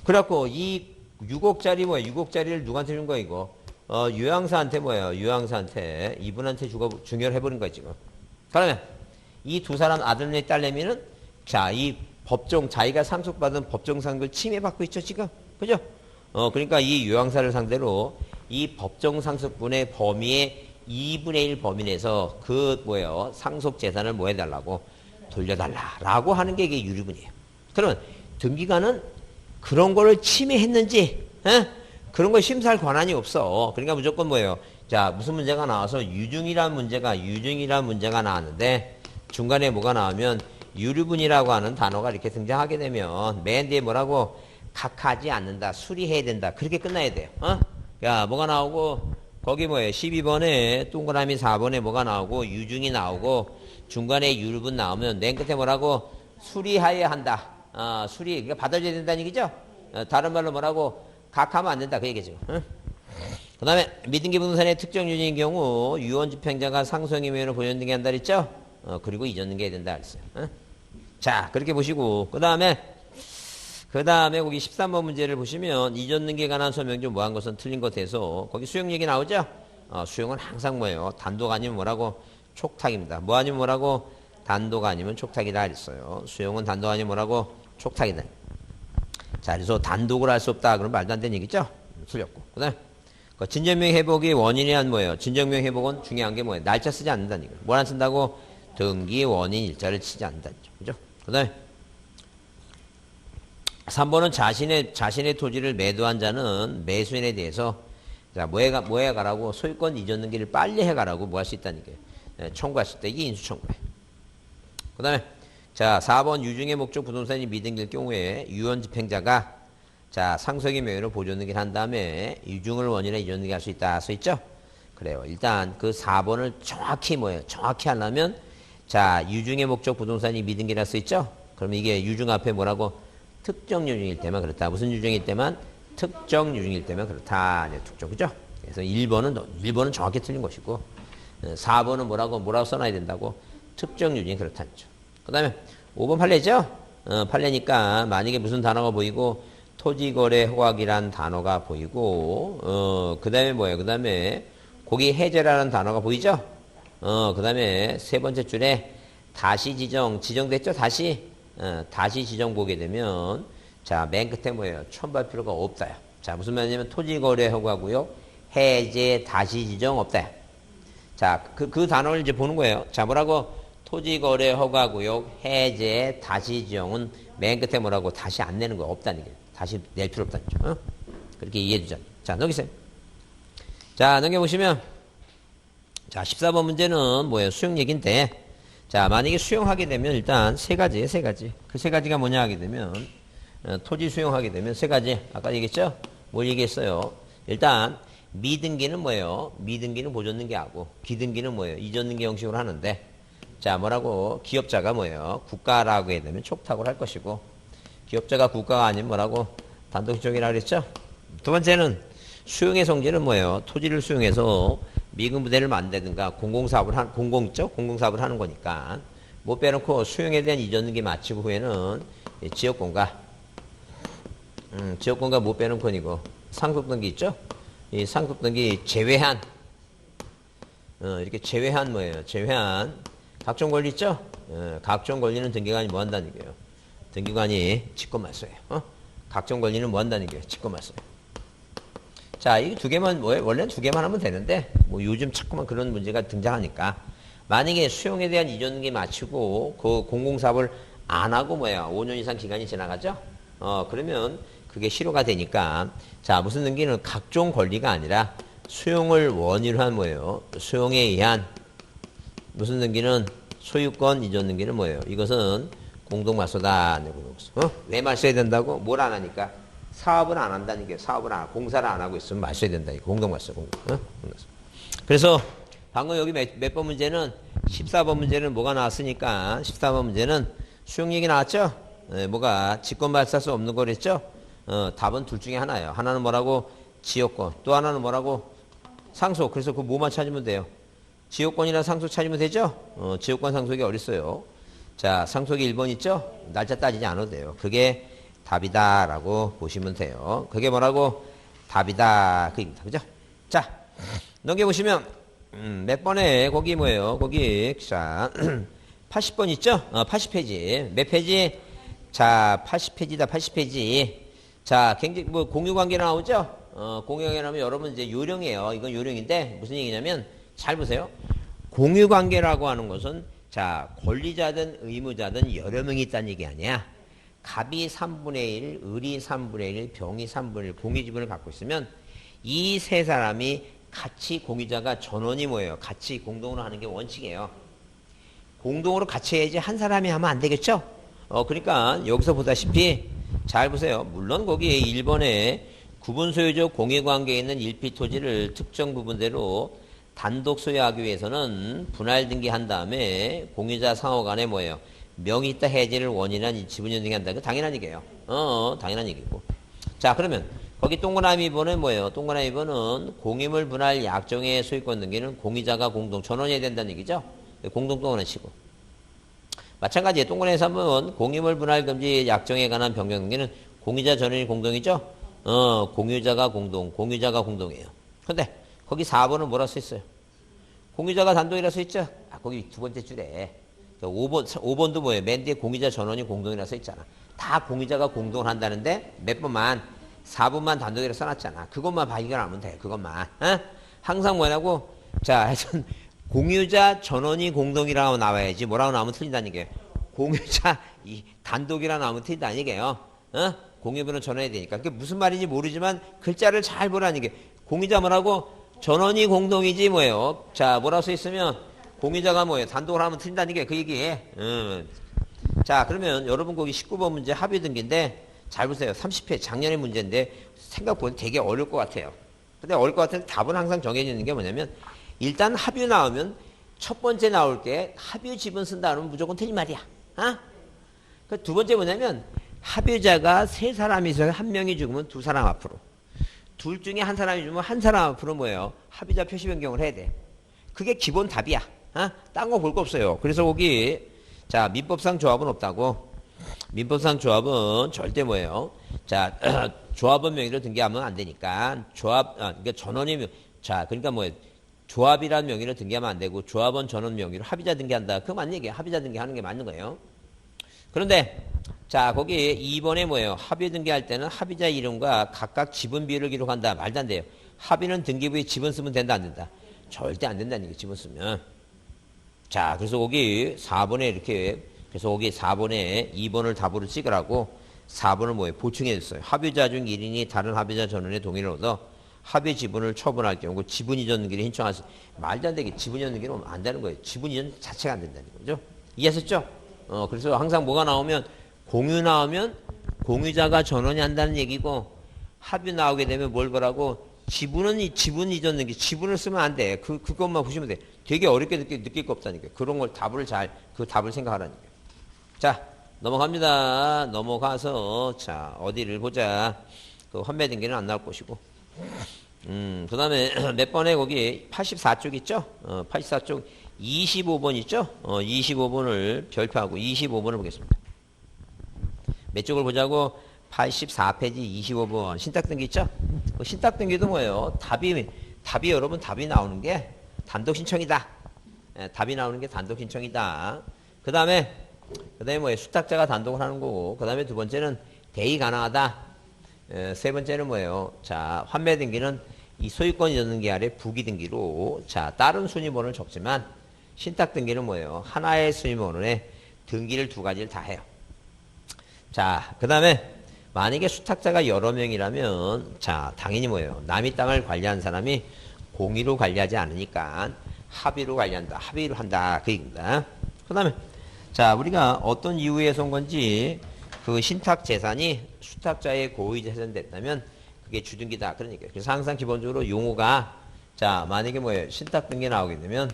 그래갖고 이 6억짜리 뭐야? 6억짜리를 누구한테 준 거야 이거? 요양사한테 뭐예요? 요양사한테 이분한테 중요를 해버린 거야 지금. 그러면 이 두 사람 아들내 딸내미는 자, 이 법정 자기가 상속받은 법정 상속을 침해받고 있죠 지금. 그죠? 그러니까 이 요양사를 상대로 이 법정 상속분의 범위의 2분의 1 범위 내에서 그 뭐예요? 상속 재산을 뭐 해달라고 돌려달라라고 하는 게 이게 유류분이에요. 그러면 등기관은 그런 거를 침해했는지 그런 걸 심사할 권한이 없어. 그러니까 무조건 뭐예요? 자, 무슨 문제가 나와서 유증이란 문제가 나왔는데 중간에 뭐가 나오면 유류분이라고 하는 단어가 이렇게 등장하게 되면 맨 뒤에 뭐라고 각하지 않는다, 수리해야 된다. 그렇게 끝나야 돼요. 야, 뭐가 나오고 거기 뭐예요? 12번에 동그라미 4번에 뭐가 나오고 유증이 나오고 중간에 유류분 나오면 맨 끝에 뭐라고 수리하여야 한다. 수리, 그러니까 받아줘야 된다는 얘기죠? 다른 말로 뭐라고 각하면 안 된다. 그 얘기죠. 그 다음에 미등기 부동산의 특정 유증인 경우 유언집행자가 상속임의로 보존 등기한다 그랬죠? 그리고 이전 등기해야 된다 그랬어요. 자, 그렇게 보시고 그 다음에 거기 13번 문제를 보시면 이전 등기에 관한 설명 중 뭐한 것은 틀린 것 돼서 거기 수용 얘기 나오죠? 수용은 항상 뭐예요? 단독 아니면 뭐라고? 촉탁입니다. 뭐 아니면 뭐라고? 단독 아니면 촉탁이다 그랬어요. 수용은 단독 아니면 뭐라고? 촉탁이다. 자, 그래서 단독을 할 수 없다. 그럼 말도 안 되는 얘기죠? 틀렸고. 그 다음에 진정명 회복이 원인이 한 뭐예요? 진정명 회복은 중요한 게 뭐예요? 날짜 쓰지 않는다는 얘기예요. 뭘 안 쓴다고? 등기 원인 일자를 쓰지 않는다는 얘기죠. 그죠? 그 다음에 3번은 자신의 토지를 매도한 자는 매수인에 대해서 자, 뭐 해가라고? 소유권 이전 등기를 빨리 해가라고 뭐 할 수 있다는 게 청구할 수 있다. 이게 인수청구예요. 그 다음에 자, 4번 유증의 목적 부동산이 미등기일 경우에 유언집행자가 자, 상속의 명의로 보존 등기를 한 다음에 유증을 원인에 이전 등기할 수 있다. 써 있죠? 그래요. 일단 그 4번을 정확히 뭐예요? 정확히 하려면 자, 유증의 목적 부동산이 미등기라 써 있죠? 그럼 이게 유증 앞에 뭐라고? 특정 유증일 때만 그렇다. 무슨 유증일 때만? 특정 유증일 때만 그렇다. 네, 특정. 그죠? 그래서 1번은 정확히 틀린 것이고 4번은 뭐라고 써놔야 된다고? 특정 유증이 그렇다는 거죠. 그 다음에 5번 판례죠? 판례니까 만약에 무슨 단어가 보이고 토지거래 허락이란 단어가 보이고 그 다음에 뭐예요? 그 다음에 고기 해제라는 단어가 보이죠? 그 다음에 세 번째 줄에 다시 지정됐죠? 다시 지정 보게 되면 자, 맨 끝에 뭐예요? 첨부할 필요가 없다요. 자, 무슨 말이냐면 토지거래 허가고요. 해제 다시 지정 없다요. 자, 그 단어를 이제 보는 거예요. 자, 뭐라고? 토지거래 허가구역 해제 다시 지정은 맨 끝에 뭐라고? 다시 안 내는 거 없다는 게 다시 낼 필요 없다는 거죠. 그렇게 이해해 주자. 자, 넘기세요. 자, 넘겨보시면 자, 14번 문제는 뭐예요? 수용 얘기인데 자, 만약에 수용하게 되면 일단 세 가지. 그 세 가지가 뭐냐 하게 되면 토지 수용하게 되면 세 가지. 아까 얘기했죠? 뭘 얘기했어요? 일단 미등기는 뭐예요? 미등기는 보존등기하고 기등기는 뭐예요? 이전등기 형식으로 하는데 자 뭐라고? 기업자가 뭐예요? 국가라고 해야 되면 촉탁을 할 것이고 기업자가 국가가 아니면 뭐라고? 단독신청이라고 그랬죠? 두 번째는 수용의 성질은 뭐예요? 토지를 수용해서 미군부대를 만들든가 공공사업을 하는 거니까 못 빼놓고 수용에 대한 이전등기 마치고 후에는 지역공가 못 빼놓은 건이고 상속등기 있죠? 이 상속등기 제외한 이렇게 제외한 뭐예요? 제외한 각종 권리 있죠? 각종 권리는 등기관이 뭐 한다는 얘기예요? 등기관이 직권말소예요. 각종 권리는 뭐 한다는 얘기예요? 직권말소예요. 자, 이 두 개만 원래는 두 개만 하면 되는데 뭐 요즘 자꾸만 그런 문제가 등장하니까 만약에 수용에 대한 이전등기 마치고 그 공공사업을 안 하고 5년 이상 기간이 지나가죠? 그러면 그게 실효가 되니까 자 무슨 등기는 각종 권리가 아니라 수용을 원인으로 한 뭐예요? 수용에 의한 무슨 등기는 소유권 이전 등기는 뭐예요? 이것은 공동말소다. 왜 말소해야 된다고? 뭘 안 하니까? 사업을 안 한다는 얘기예요. 사업을 안 하고 공사를 안 하고 있으면 말소해야 된다. 공동말소. 그래서 방금 여기 몇 번 문제는 14번 문제는 뭐가 나왔으니까 14번 문제는 수용 얘기 나왔죠? 뭐가 직권발사할 수 없는 거랬죠? 답은 둘 중에 하나예요. 하나는 뭐라고? 지역권. 또 하나는 뭐라고? 상속. 그래서 그 뭐만 찾으면 돼요? 지역권이나 상속 찾으면 되죠? 지역권 상속이 어딨어요? 자, 상속이 1번 있죠? 날짜 따지지 않아도 돼요. 그게 답이다라고 보시면 돼요. 그게 뭐라고? 답이다. 그 얘기입니다. 그죠? 자, 넘겨보시면, 몇 번에, 거기 뭐예요? 거기, 자, 80번 있죠? 80페이지. 몇 페이지? 자, 80페이지다, 80페이지. 자, 굉장히, 공유관계 나오죠? 공유관계 나오면 여러분 이제 요령이에요. 이건 요령인데, 무슨 얘기냐면, 잘 보세요. 공유관계라고 하는 것은, 자, 권리자든 의무자든 여러 명이 있다는 얘기 아니야. 갑이 3분의 1, 을이 3분의 1, 병이 3분의 1, 공유지분을 갖고 있으면, 이 세 사람이 같이 공유자가 전원이 뭐예요? 같이 공동으로 하는 게 원칙이에요. 공동으로 같이 해야지 한 사람이 하면 안 되겠죠? 그러니까 여기서 보다시피 잘 보세요. 물론 거기 1번에 구분 소유적 공유관계에 있는 일피 토지를 특정 부분대로 단독 소유하기 위해서는 분할 등기한 다음에 공유자 상호 간에 뭐예요? 명의 있다 해지를 원인한 지분연 등기한다. 그 당연한 얘기예요. 당연한 얘기고. 자, 그러면 거기 동그라미 2번은 뭐예요? 동그라미 2번은 공유물 분할 약정의 소유권 등기는 공유자가 공동 전원해야 된다는 얘기죠? 공동 동원을 치고. 마찬가지에 동그라미 3번은 공유물 분할 금지 약정에 관한 변경 등기는 공유자 전원이 공동이죠? 공유자가 공동이에요. 근데 거기 4번은 뭐라 써 있어요? 공유자가 단독이라 써 있죠? 거기 두 번째 줄에. 5번도 뭐예요? 맨 뒤에 공유자 전원이 공동이라 써 있잖아. 다 공유자가 공동을 한다는데 몇 번만 4번만 단독이라 써놨잖아. 그것만 발견하면 돼. 그것만. 항상 뭐냐고? 자, 하여튼 공유자 전원이 공동이라고 나와야지 뭐라고 나오면 틀린다는 얘기예요. 공유자 단독이라고 나오면 틀린다는 얘기예요. 공유분은 전원해야 되니까. 그게 무슨 말인지 모르지만 글자를 잘 보라는 게 공유자 뭐라고? 전원이 공동이지 뭐예요. 자, 뭐라고 써 있으면 공유자가 뭐예요? 단독으로 하면 틀린다는 게 그 얘기예요. 자, 그러면 여러분 거기 19번 문제 합의 등기인데 잘 보세요. 30회 작년의 문제인데 생각보다 되게 어려울 것 같아요. 근데 어려울 것 같은데 답은 항상 정해지는 게 뭐냐면 일단 합의 나오면 첫 번째 나올 게 합의 지분 쓴다 그러면 무조건 틀린 말이야. 그 두 번째 뭐냐면 합의자가 세 사람이 있어서 한 명이 죽으면 두 사람 앞으로. 둘 중에 한 사람이 죽으면 한 사람 앞으로 뭐예요? 합의자 표시 변경을 해야 돼. 그게 기본 답이야. 딴 거 볼 거 없어요. 그래서 거기 자 민법상 조합은 없다고. 민법상 조합은 절대 뭐예요? 자 조합원 명의로 등기하면 안 되니까 그러니까 전원이 자 그러니까 뭐예요? 조합이라는 명의로 등기하면 안 되고 조합원 전원 명의로 합의자 등기한다. 그거 맞는 얘기야. 합의자 등기하는 게 맞는 거예요. 그런데 자 거기 2번에 뭐예요? 합의 등기할 때는 합의자 이름과 각각 지분 비율을 기록한다. 말도 안 돼요. 합의는 등기부에 지분 쓰면 된다 안 된다? 절대 안 된다는 얘기 지분 쓰면. 자 그래서 거기 4번에 이렇게 그래서 거기 4번에 2번을 답으로 찍으라고 4번을 뭐예요? 보충해 줬어요. 합의자 중 1인이 다른 합의자 전원의 동의를 얻어 합의 지분을 처분할 경우 지분 이전 등기를 신청할 수 말도 안 되게 지분 이전 등기는 안 되는 거예요. 지분 이전 자체가 안 된다는 거죠. 이해하셨죠? 그래서 항상 뭐가 나오면 공유 나오면 공유자가 전원이 한다는 얘기고 합이 나오게 되면 뭘 보라고? 지분 이전 등기. 지분을 쓰면 안 돼. 그것만 보시면 돼. 되게 어렵게 느낄 거 없다니까. 그런 걸 그 답을 생각하라니까. 자, 넘어갑니다. 넘어가서, 자, 어디를 보자. 그 환매 등기는 안 나올 것이고. 그 다음에 몇 번에 거기 84쪽 있죠? 84쪽 25번 있죠? 25번을 별표하고 25번을 보겠습니다. 몇 쪽을 보자고? 84페이지 25번 신탁등기 있죠? 그 신탁등기도 뭐예요? 답이 여러분 답이 나오는 게 단독신청이다. 답이 나오는 게 단독신청이다. 그 다음에 뭐예요? 수탁자가 단독을 하는 거고, 그 다음에 두 번째는 대의 가능하다. 세 번째는 뭐예요? 자, 환매 등기는 이 소유권 이전 등기 아래 부기 등기로, 자, 다른 순위번호를 적지만 신탁 등기는 뭐예요? 하나의 순위번호에 등기를 두 가지를 다 해요. 자, 그 다음에 만약에 수탁자가 여러 명이라면, 자, 당연히 뭐예요? 남의 땅을 관리하는 사람이 공의로 관리하지 않으니까 합의로 관리한다. 합의로 한다. 그 얘기입니다. 그 다음에, 자, 우리가 어떤 이유에서 온 건지 그 신탁 재산이 수탁자의 고의 재산 됐다면 그게 주등기다. 그런 얘기예요. 그래서 항상 기본적으로 용어가, 자, 만약에 뭐예요? 신탁 등기 나오게 되면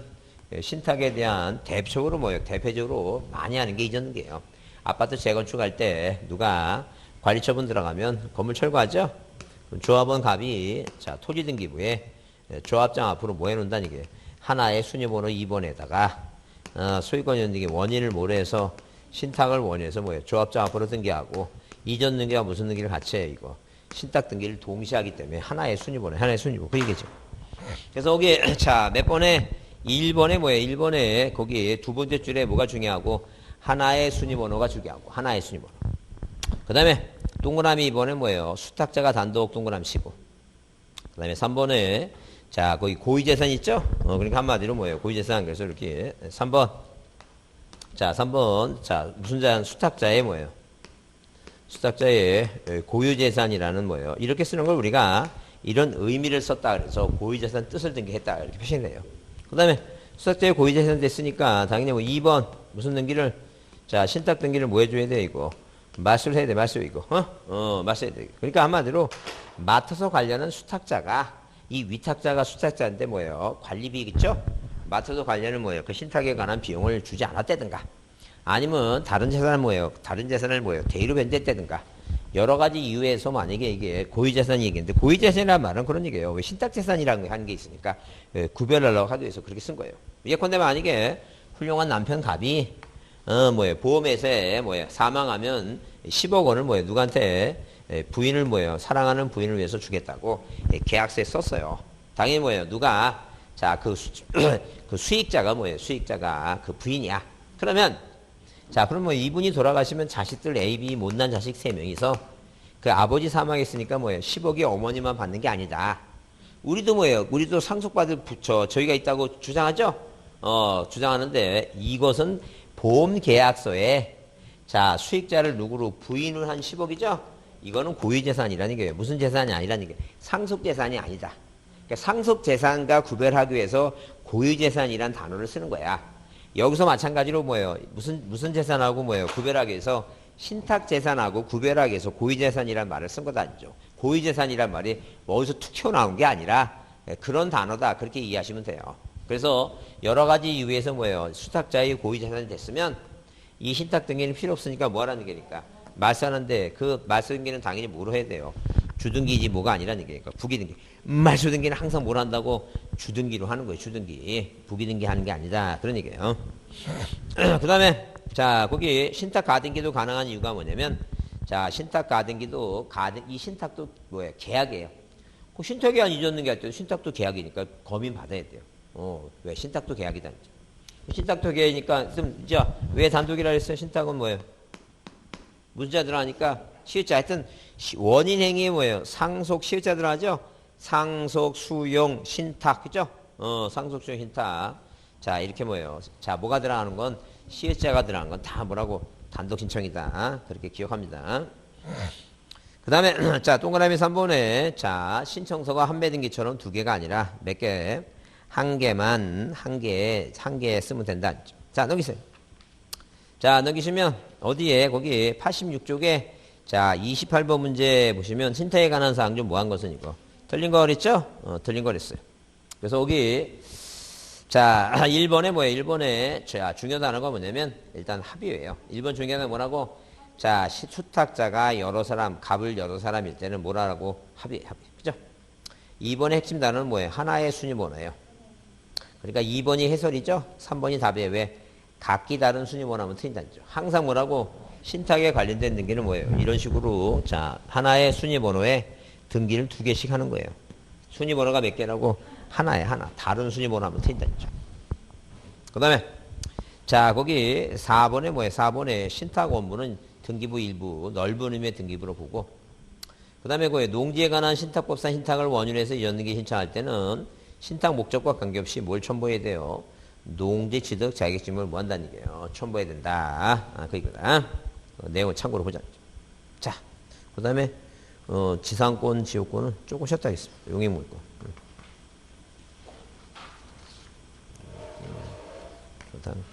신탁에 대한 대표적으로 뭐예요? 대표적으로 많이 하는 게 이전 등기예요. 아파트 재건축할 때 누가 관리처분 들어가면 건물 철거하죠? 조합원 갑이, 자, 토지등기부에 조합장 앞으로 뭐 해놓는다는 게 하나의 순위번호 2번에다가 소유권 이전 등기 원인을 모래해서 신탁을 원해서 뭐예요? 조합장 앞으로 등기하고 이전 등기와 무슨 등기를 같이 해요, 이거. 신탁 등기를 동시에 하기 때문에 하나의 순위번호, 그 얘기죠. 그래서 거기, 자, 몇 번에, 1번에 뭐예요? 1번에 거기 두 번째 줄에 뭐가 중요하고 하나의 순위번호가 중요하고 하나의 순위번호. 그 다음에 동그라미 2번에 뭐예요? 수탁자가 단독 동그라미 치고. 그 다음에 3번에, 자, 거기 고의재산 있죠? 그러니까 한마디로 뭐예요? 고의재산. 그래서 이렇게 3번. 자, 3번. 자, 무슨 재산? 수탁자의 뭐예요? 수탁자의 고유재산이라는 뭐예요? 이렇게 쓰는 걸 우리가 이런 의미를 썼다 그래서 고유재산 뜻을 등기했다 이렇게 표시해요. 그 다음에 수탁자의 고유재산 됐으니까 당연히 뭐 2번 무슨 등기를, 자, 신탁 등기를 뭐 해줘야 돼, 이거? 맞수를 해야 돼, 맞수 이거. 맞수해야 돼. 그러니까 한마디로 맡아서 관리하는 수탁자가, 이 위탁자가 수탁자인데 뭐예요? 관리비 있죠? 맡아서 관리하는 뭐예요? 그 신탁에 관한 비용을 주지 않았다든가, 아니면 다른 재산을 뭐예요? 다른 재산을 뭐예요? 대의로 변제했다든가, 여러 가지 이유에서 만약에 이게 고유재산이 얘기인데, 고유재산이라는 말은 그런 얘기예요. 왜 신탁재산이라는 게 하는 게 있으니까 구별하려고 하기 위해서 그렇게 쓴 거예요. 예컨대 만약에 훌륭한 남편 갑이 뭐예요? 보험회사에 뭐예요? 사망하면 10억 원을 뭐예요? 누구한테? 부인을 뭐예요? 사랑하는 부인을 위해서 주겠다고 계약서에 썼어요. 당연히 뭐예요? 누가? 자, 그 수익자가 뭐예요? 수익자가 그 부인이야. 그러면, 자, 그럼 뭐 이분이 돌아가시면 자식들 A, B 못난 자식 3명이서 그 아버지 사망했으니까 뭐예요? 10억이 어머니만 받는 게 아니다. 우리도 뭐예요? 우리도 상속받을 저희가 있다고 주장하죠? 주장하는데 이것은 보험 계약서에, 자, 수익자를 누구로 부인을 한 10억이죠? 이거는 고유재산이라는 게 무슨 재산이 아니라는 게 상속재산이 아니다. 그러니까 상속재산과 구별하기 위해서 고유재산이란 단어를 쓰는 거야. 여기서 마찬가지로 뭐예요? 무슨 재산하고 뭐예요? 구별하기 위해서 신탁재산하고 구별하기 위해서 고유재산이란 말을 쓴 거다, 아니죠? 고유재산이란 말이 뭐 어디서 툭 튀어나온 게 아니라 그런 단어다. 그렇게 이해하시면 돼요. 그래서 여러 가지 이유에서 뭐예요? 수탁자의 고유재산이 됐으면 이 신탁 등기는 필요 없으니까 뭐 하라는 얘기니까? 말소하는데 그 말소 등기는 당연히 뭐로 해야 돼요? 주등기지 뭐가 아니라는 얘기니까. 부기등기. 말소 등기는 항상 뭘 한다고? 주등기로 하는 거예요. 주등기. 부기등기 하는 게 아니다. 그런 얘기예요. 그 다음에, 자, 거기 신탁 가등기도 가능한 이유가 뭐냐면, 자, 신탁 가등기도 이 신탁도 뭐예요? 계약이에요. 그 신탁이 안 잊었는 게 할 때 신탁도 계약이니까 검인 받아야 돼요. 왜? 신탁도 계약이다. 신탁도 계약이니까, 이제 왜 단독이라 했어요? 신탁은 뭐예요? 무슨 자 들어가니까 시효자. 하여튼 원인 행위에 뭐예요? 상속 시효자 들어가죠? 상속, 수용, 신탁. 그죠? 상속, 수용, 신탁. 자, 이렇게 뭐예요? 자, 뭐가 들어가는 건 시효자가 들어가는 건 다 뭐라고? 단독 신청이다. 그렇게 기억합니다. 그 다음에, 자, 동그라미 3번에, 자, 신청서가 환매 등기처럼 2개가 아니라 몇 개? 한 개 쓰면 된다. 자, 넘기세요. 자, 넘기시면, 어디에? 거기 86쪽에 자, 28번 문제 보시면 신탁에 관한 사항 좀 뭐한 것은 이거. 틀린 거 그랬죠? 틀린 거 그랬어요. 그래서 여기 자, 1번에 뭐예요? 1번에 자, 중요 단어가 뭐냐면 일단 합의예요. 1번 중요 단어가 뭐라고? 자, 수탁자가 여러 사람, 갑을 여러 사람일 때는 뭐라고? 합의. 그죠? 2번의 핵심 단어는 뭐예요? 하나의 순위 번호예요. 그러니까 2번이 해설이죠? 3번이 답이에요. 왜? 각기 다른 순위 번호하면 틀린다는 거죠. 항상 뭐라고? 신탁에 관련된 등기는 뭐예요? 이런 식으로 자, 하나의 순위 번호에 등기를 2개씩 하는 거예요. 순위 번호가 몇 개라고? 하나에 하나. 다른 순위 번호 하면 틀린다는 거죠. 그 다음에 자, 거기 4번에 뭐예요? 4번에 신탁 원부는 등기부 일부, 넓은 의미의 등기부로 보고 그 다음에 그 농지에 관한 신탁법상 신탁을 원인으로 해서 이전등기 신청할 때는 신탁 목적과 관계없이 뭘 첨부해야 돼요? 농지 취득 자격증을 뭐 한다는 얘기예요. 첨부해야 된다. 그거다. 내용을 참고로 보자. 자, 그 다음에 지상권, 지역권은 조금 쉬었다 하겠습니다. 용익물권. 그 다음